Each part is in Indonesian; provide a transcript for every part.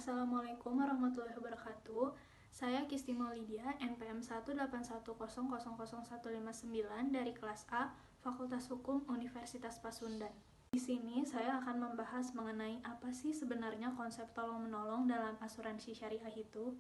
Assalamualaikum warahmatullahi wabarakatuh. Saya Kisti Maulidia, NPM 181000159 dari kelas A, Fakultas Hukum Universitas Pasundan. Di sini saya akan membahas mengenai apa sih sebenarnya konsep tolong-menolong dalam asuransi syariah itu.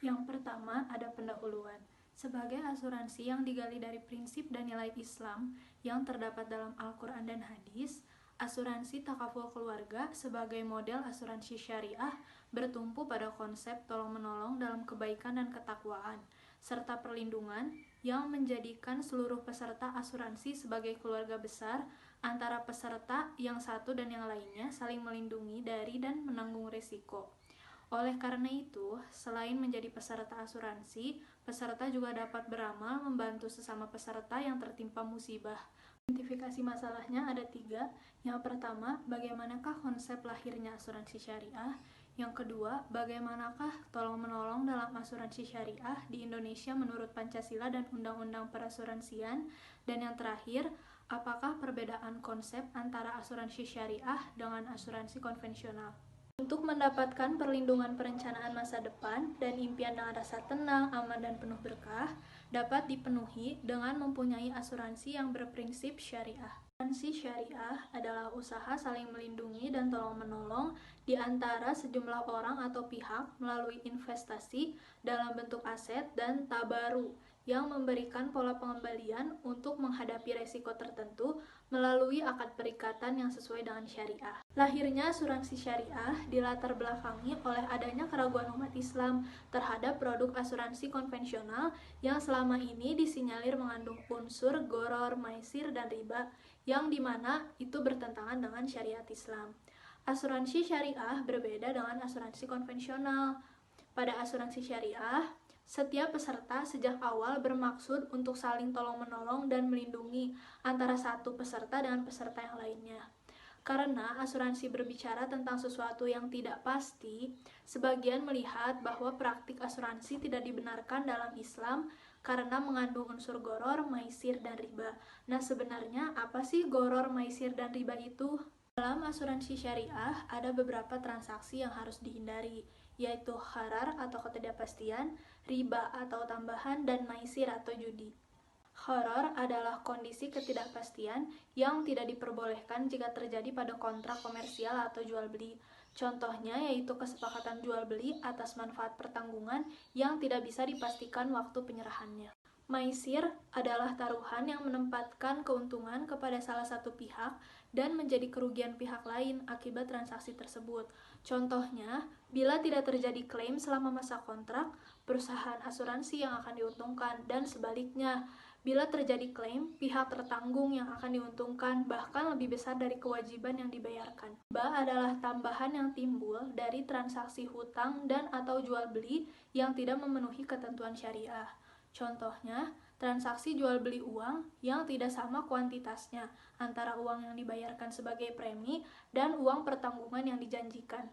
Yang pertama, ada pendahuluan. Sebagai asuransi yang digali dari prinsip dan nilai Islam yang terdapat dalam Al-Quran dan Hadis, asuransi takaful keluarga sebagai model asuransi syariah bertumpu pada konsep tolong-menolong dalam kebaikan dan ketakwaan, serta perlindungan yang menjadikan seluruh peserta asuransi sebagai keluarga besar antara peserta yang satu dan yang lainnya saling melindungi dari dan menanggung risiko. Oleh karena itu, selain menjadi peserta asuransi, peserta juga dapat beramal membantu sesama peserta yang tertimpa musibah. Identifikasi masalahnya ada 3. Yang pertama, bagaimanakah konsep lahirnya asuransi syariah? Yang kedua, bagaimanakah tolong-menolong dalam asuransi syariah di Indonesia menurut Pancasila dan Undang-Undang Perasuransian? Dan yang terakhir, apakah perbedaan konsep antara asuransi syariah dengan asuransi konvensional? Untuk mendapatkan perlindungan perencanaan masa depan dan impian dengan rasa tenang, aman, dan penuh berkah dapat dipenuhi dengan mempunyai asuransi yang berprinsip syariah. Asuransi syariah adalah usaha saling melindungi dan tolong-menolong di antara sejumlah orang atau pihak melalui investasi dalam bentuk aset dan tabaru yang memberikan pola pengembalian untuk menghadapi resiko tertentu melalui akad perikatan yang sesuai dengan syariah. Lahirnya asuransi syariah dilatar belakangi oleh adanya keraguan umat Islam terhadap produk asuransi konvensional yang selama ini disinyalir mengandung unsur goror, maisir, dan riba yang dimana itu bertentangan dengan syariat Islam. Asuransi syariah berbeda dengan asuransi konvensional. Pada asuransi syariah, setiap peserta sejak awal bermaksud untuk saling tolong-menolong dan melindungi antara satu peserta dengan peserta yang lainnya. Karena asuransi berbicara tentang sesuatu yang tidak pasti, sebagian melihat bahwa praktik asuransi tidak dibenarkan dalam Islam karena mengandung unsur goror, maisir, dan riba. Nah, sebenarnya apa sih goror, maisir, dan riba itu? Dalam asuransi syariah, ada beberapa transaksi yang harus dihindari, yaitu gharar atau ketidakpastian, riba atau tambahan, dan maisir atau judi. Gharar adalah kondisi ketidakpastian yang tidak diperbolehkan jika terjadi pada kontrak komersial atau jual beli. Contohnya yaitu kesepakatan jual beli atas manfaat pertanggungan yang tidak bisa dipastikan waktu penyerahannya. Maisir adalah taruhan yang menempatkan keuntungan kepada salah satu pihak dan menjadi kerugian pihak lain akibat transaksi tersebut. Contohnya, bila tidak terjadi klaim selama masa kontrak, perusahaan asuransi yang akan diuntungkan, dan sebaliknya, bila terjadi klaim, pihak tertanggung yang akan diuntungkan bahkan lebih besar dari kewajiban yang dibayarkan. Riba adalah tambahan yang timbul dari transaksi hutang dan atau jual beli yang tidak memenuhi ketentuan syariah. Contohnya, transaksi jual beli uang yang tidak sama kuantitasnya antara uang yang dibayarkan sebagai premi dan uang pertanggungan yang dijanjikan.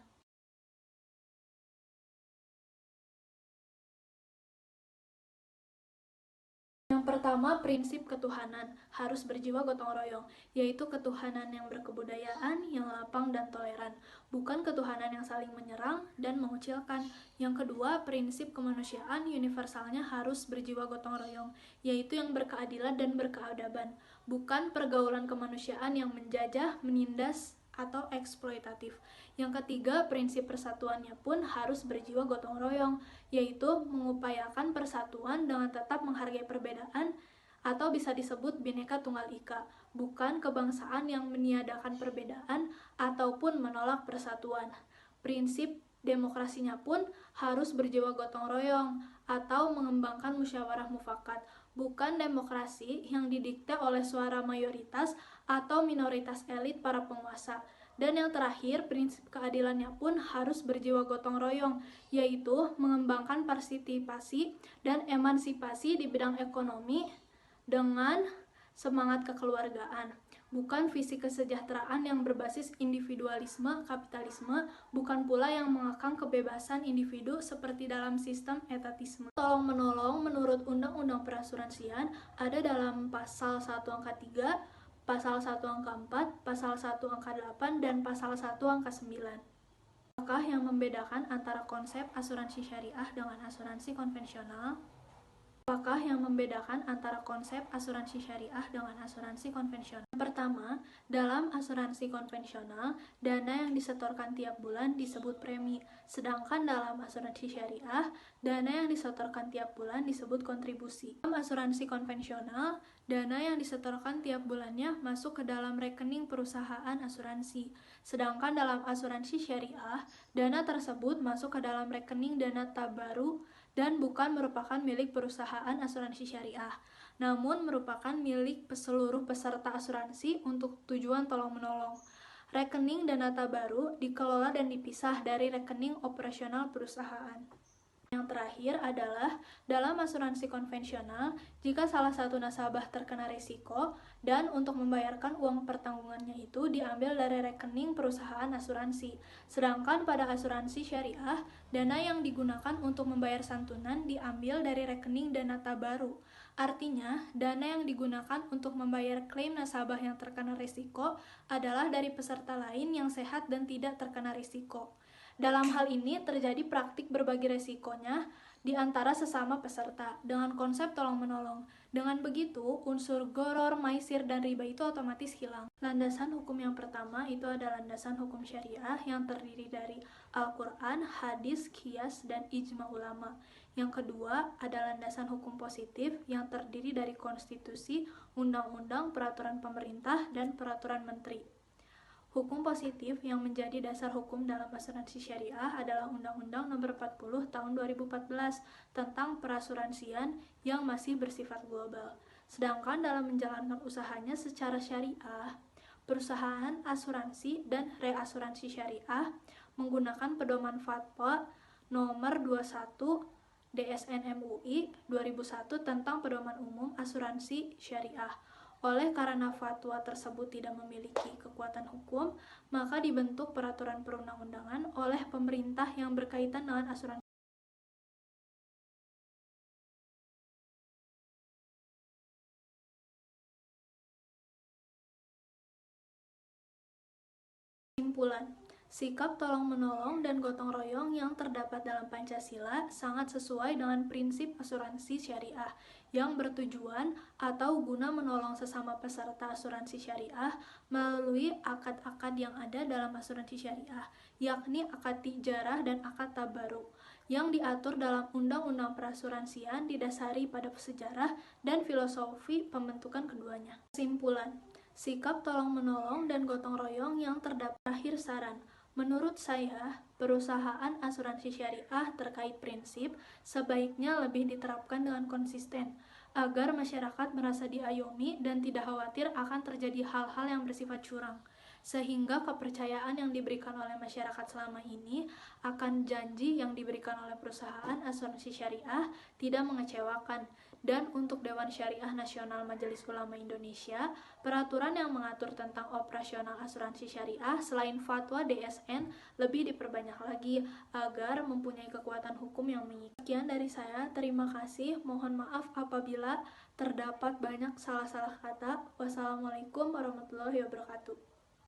Yang pertama, prinsip ketuhanan harus berjiwa gotong royong, yaitu ketuhanan yang berkebudayaan, yang lapang dan toleran, bukan ketuhanan yang saling menyerang dan mengucilkan. Yang kedua, prinsip kemanusiaan universalnya harus berjiwa gotong royong, yaitu yang berkeadilan dan berkeadaban, bukan pergaulan kemanusiaan yang menjajah, menindas, atau eksploitatif. Yang ketiga, prinsip persatuannya pun harus berjiwa gotong royong, yaitu mengupayakan persatuan dengan tetap menghargai perbedaan atau bisa disebut Bhinneka Tunggal Ika, bukan kebangsaan yang meniadakan perbedaan ataupun menolak persatuan. Prinsip demokrasinya pun harus berjiwa gotong royong atau mengembangkan musyawarah mufakat, bukan demokrasi yang didikte oleh suara mayoritas atau minoritas elit para penguasa. Dan yang terakhir, prinsip keadilannya pun harus berjiwa gotong royong, yaitu mengembangkan partisipasi dan emansipasi di bidang ekonomi dengan semangat kekeluargaan, bukan visi kesejahteraan yang berbasis individualisme, kapitalisme, bukan pula yang mengekang kebebasan individu seperti dalam sistem etatisme. Tolong-menolong menurut Undang-Undang Perasuransian ada dalam pasal 1 angka 3, pasal 1 angka 4, pasal 1 angka 8, dan pasal 1 angka 9. Apakah yang membedakan antara konsep asuransi syariah dengan asuransi konvensional? Apakah yang membedakan antara konsep asuransi syariah dengan asuransi konvensional? Pertama, dalam asuransi konvensional, dana yang disetorkan tiap bulan disebut premi, sedangkan dalam asuransi syariah, dana yang disetorkan tiap bulan disebut kontribusi. Dalam asuransi konvensional, dana yang disetorkan tiap bulannya masuk ke dalam rekening perusahaan asuransi, sedangkan dalam asuransi syariah, dana tersebut masuk ke dalam rekening dana tabaru dan bukan merupakan milik perusahaan asuransi syariah, namun merupakan milik seluruh peserta asuransi untuk tujuan tolong-menolong. Rekening dana tabaru dikelola dan dipisah dari rekening operasional perusahaan. Yang terakhir adalah dalam asuransi konvensional, jika salah satu nasabah terkena risiko dan untuk membayarkan uang pertanggungannya itu diambil dari rekening perusahaan asuransi. Sedangkan pada asuransi syariah, dana yang digunakan untuk membayar santunan diambil dari rekening dana tabaru. Artinya, dana yang digunakan untuk membayar klaim nasabah yang terkena risiko adalah dari peserta lain yang sehat dan tidak terkena risiko. Dalam hal ini terjadi praktik berbagi resikonya di antara sesama peserta dengan konsep tolong-menolong. Dengan begitu, unsur goror, maisir, dan riba itu otomatis hilang. Landasan hukum yang pertama itu adalah landasan hukum syariah yang terdiri dari Al-Quran, hadis, qiyas, dan ijma ulama. Yang kedua adalah landasan hukum positif yang terdiri dari konstitusi, undang-undang, peraturan pemerintah, dan peraturan menteri. Hukum positif yang menjadi dasar hukum dalam asuransi syariah adalah Undang-Undang Nomor 40 Tahun 2014 tentang perasuransian yang masih bersifat global. Sedangkan dalam menjalankan usahanya secara syariah, perusahaan asuransi dan reasuransi syariah menggunakan pedoman Fatwa Nomor 21 DSN MUI 2001 tentang pedoman umum asuransi syariah. Oleh karena fatwa tersebut tidak memiliki kekuatan hukum, maka dibentuk peraturan perundang-undangan oleh pemerintah yang berkaitan dengan asuransi. Kesimpulan, sikap tolong-menolong dan gotong royong yang terdapat dalam Pancasila sangat sesuai dengan prinsip asuransi syariah yang bertujuan atau guna menolong sesama peserta asuransi syariah melalui akad-akad yang ada dalam asuransi syariah, yakni akad tijarah dan akad tabaruk, yang diatur dalam Undang-Undang Perasuransian didasari pada sejarah dan filosofi pembentukan keduanya. Kesimpulan, sikap tolong-menolong dan gotong royong yang terdapat. Akhir saran, menurut saya, perusahaan asuransi syariah terkait prinsip sebaiknya lebih diterapkan dengan konsisten, agar masyarakat merasa diayomi dan tidak khawatir akan terjadi hal-hal yang bersifat curang, sehingga kepercayaan yang diberikan oleh masyarakat selama ini akan janji yang diberikan oleh perusahaan asuransi syariah tidak mengecewakan. Dan untuk Dewan Syariah Nasional Majelis Ulama Indonesia, peraturan yang mengatur tentang operasional asuransi syariah selain fatwa DSN lebih diperbanyak lagi agar mempunyai kekuatan hukum yang mengikat. Sekian dari saya, terima kasih. Mohon maaf apabila terdapat banyak salah-salah kata. Wassalamualaikum warahmatullahi wabarakatuh.